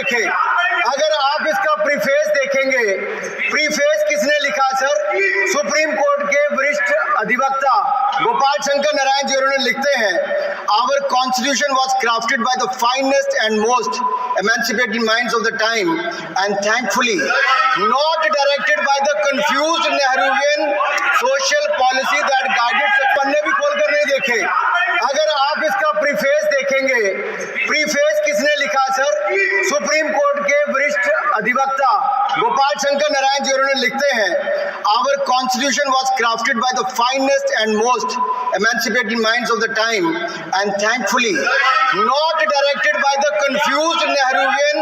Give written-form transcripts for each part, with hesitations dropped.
देखे। अगर आप इसका प्रीफेस देखेंगे, प्रीफेस किसने लिखा सर? सुप्रीम कोर्ट के वरिष्ठ अधिवक्ता गोपाल शंकर नारायण जी उन्होंने लिखते हैं, our constitution was crafted by the finest and most emancipated minds of the time and thankfully not directed by the confused Nehruvian social policy that guided। पन्ने भी खोलकर नहीं देखे। अगर आप इसका प्रीफेस देखेंगे, प्रीफेस किसने लिखा सर? सुप्रीम कोर्ट के वरिष्ठ अधिवक्ता गोपाल शंकर नारायण जी उन्होंने लिखते हैं, our constitution was crafted by the finest and most emancipated minds of the time and thankfully not directed by the confused Nehruvian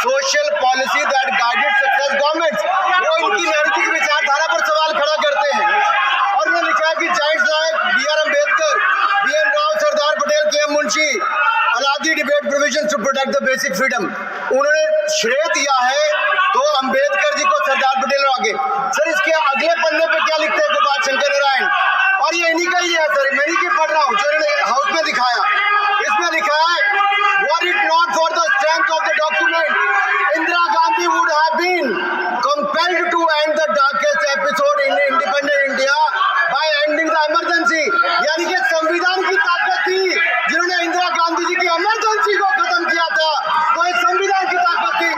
social policy that guided success governments। वो इनकी नेहरू की विचारधारा पर सवाल खड़ा करते हैं और उन्होंने लिखा है कि giants like B.R. Ambedkar, B.N. Rao, Sardar Patel, K.M. Munshi Alladi debate provision to protect the basic freedom. उन्होंने श्रेय दिया है तो अम्बेडकर जी को, सरदार पटेल आगे। सर इसके अगले पन्ने पे क्या लिखते हैं गोपाल शंकर नारायण? और ये इन्हीं का ही है सर, मैं इन्हीं की पढ़ रहा हूँ जो इन्होंने हाउस में दिखाया। इसमें लिखा है, were it not for the strength of the document Indira Gandhi would have been compelled to end the darkest episode in independent India by ending the emergency. यानी कि संविधान की ताकत थी, जिन्होंने इंदिरा गांधी जी की इमरजेंसी को खत्म किया था, तो इस संविधान की ताकत थी।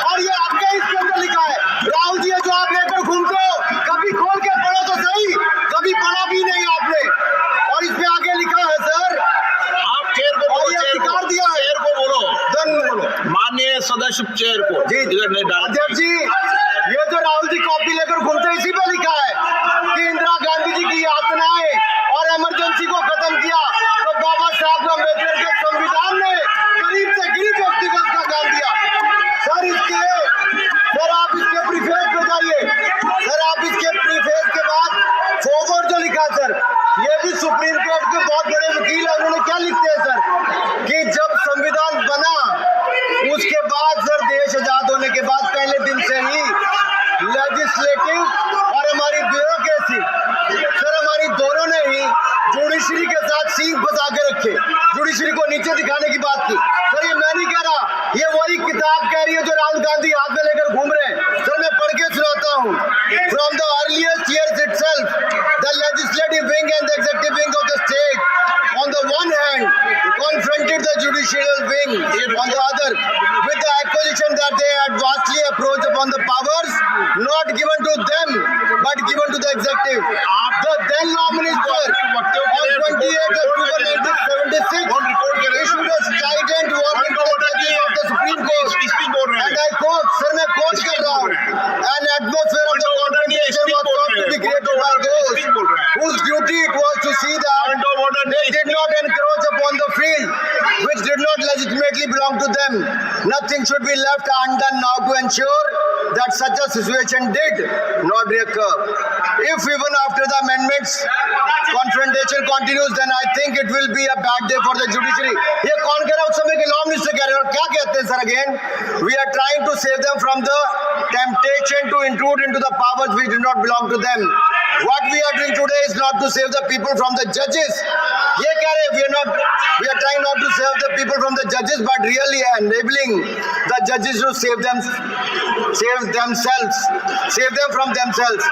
और ये आपके इसके अंदर लिखा है, राहुल जी जो आप लेकर घूमते हो, कभी खोल के पढ़ो तो सही, कभी पढ़ा भी नहीं आपने। और इसमें आगे लिखा है सर, आप चेयर को बोलो, अधिकार दिया है, चेयर को बोलो, बोलो माननीय सदस्य चेयर को जी। इधर नहीं डाल। अध्यक्ष जी, ये जो राहुल जी कॉपी लेकर घूमते हैं, इसी पे लिखा है कि इंदिरा गांधी जी की यातनाएं और इमरजेंसी को खत्म किया, तो बाबा साहब अम्बेडकर के संविधान ने गरीब से गरीब व्यक्ति को उसका काम दिया। सर आप इसके प्रीफेस पे जाइए। सर आप इसके प्रीफेस के बाद फॉरवर्ड जो लिखा सर, ये भी सुप्रीम कोर्ट के बहुत बड़े वकील है, उन्होंने क्या लिखते हैं सर कि जब संविधान बना उसके बाद सर, देश आजाद होने के बाद पहले दिन से ही लेजिस्लेटिव और हमारी ब्यूरोक्रेसी सर, हमारी दोनों ने ही जुडिशरी के साथ सींग फंसा के रखे, जुडिशरी को नीचे दिखाने की बात की। सर ये मैं नहीं कह रहा, ये वही किताब कह रही है जो राहुल गांधी हाथ में लेकर घूम रहे हैं। सर मैं पढ़ के सुनाता हूँ, from the earliest years itself the legislative wing and the executive wing of the state on the one hand confronted the judicial wing on the other with the accusation that they had vastly approached upon the powers not given to them but given to the executive। The then law minister on 28th October 1976 issued a strident warning to the judges of the Supreme Court and I quote, sir मैं quote कर रहा हूँ, an atmosphere of the confrontation was thought to be created by those whose duty it was to see that they did not encroach upon the field which did not legitimately belong to them। Nothing should be left undone now to ensure that such a situation did not recur। If even after the amendments confrontation continues, then I think it will be a bad day for the judiciary। ये कौन कह रहा है? उस समय के law minister कह रहे हैं। और क्या कहते हैं sir again, we are trying to save them from the temptation to intrude into the powers which do not belong to them। What we are doing today is not to save the people from the judges। ये कह रहे हैं we are trying not to save the people from the judges but really enabling the judges to save them from themselves।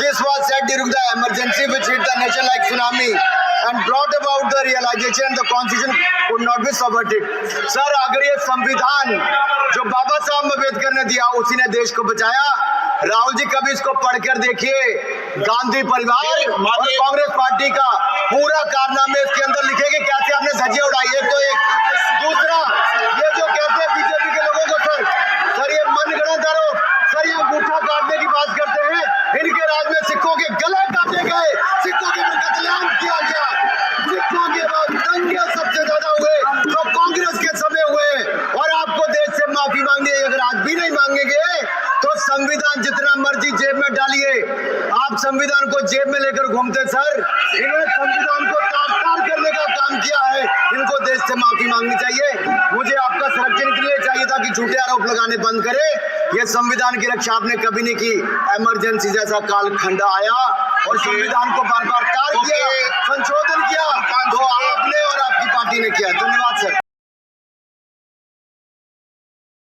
This was said during the emergency which hit the nation like tsunami and brought about the realization the constitution could not be subverted। Sir अगर ये संविधान जो बाबा साहब अम्बेडकर ने दिया उसी ने देश को बचाया। राहुल जी कभी इसको पढ़कर देखिए, गांधी परिवार और कांग्रेस पार्टी का पूरा कारनामे इसके अंदर लिखेंगे, कैसे आपने धज्जियां उड़ाई। एक तो एक दूसरा ये जो कहते हैं बीजेपी के लोगों को सर ये मनगढ़ंत आरोप, सर ये अंगूठा काटने की बात करते हैं, इनके राज में सिखों के गले काटे गए, सिखों के कत्लेआम किया गया, सिखों के दंगे सबसे ज्यादा हुए तो कांग्रेस के समय हुए। और आपको देश से माफी मांगनी है, अगर आज भी नहीं मांगेंगे तो संविधान जितना मर्जी जेब में डालिए, आप संविधान को जेब में लेकर घूमते सर। इन्होंने संविधान को तार करने का काम किया है, इनको देश से माफी मांगनी चाहिए। मुझे आपका संरक्षण के लिए चाहिए था कि झूठे आरोप लगाने बंद करे। ये संविधान की रक्षा आपने कभी नहीं की। इमरजेंसी जैसा कालखंड आया और संविधान को बार बार तार किया, संशोधन किया, तो आपने और आपकी पार्टी ने किया। धन्यवाद सर।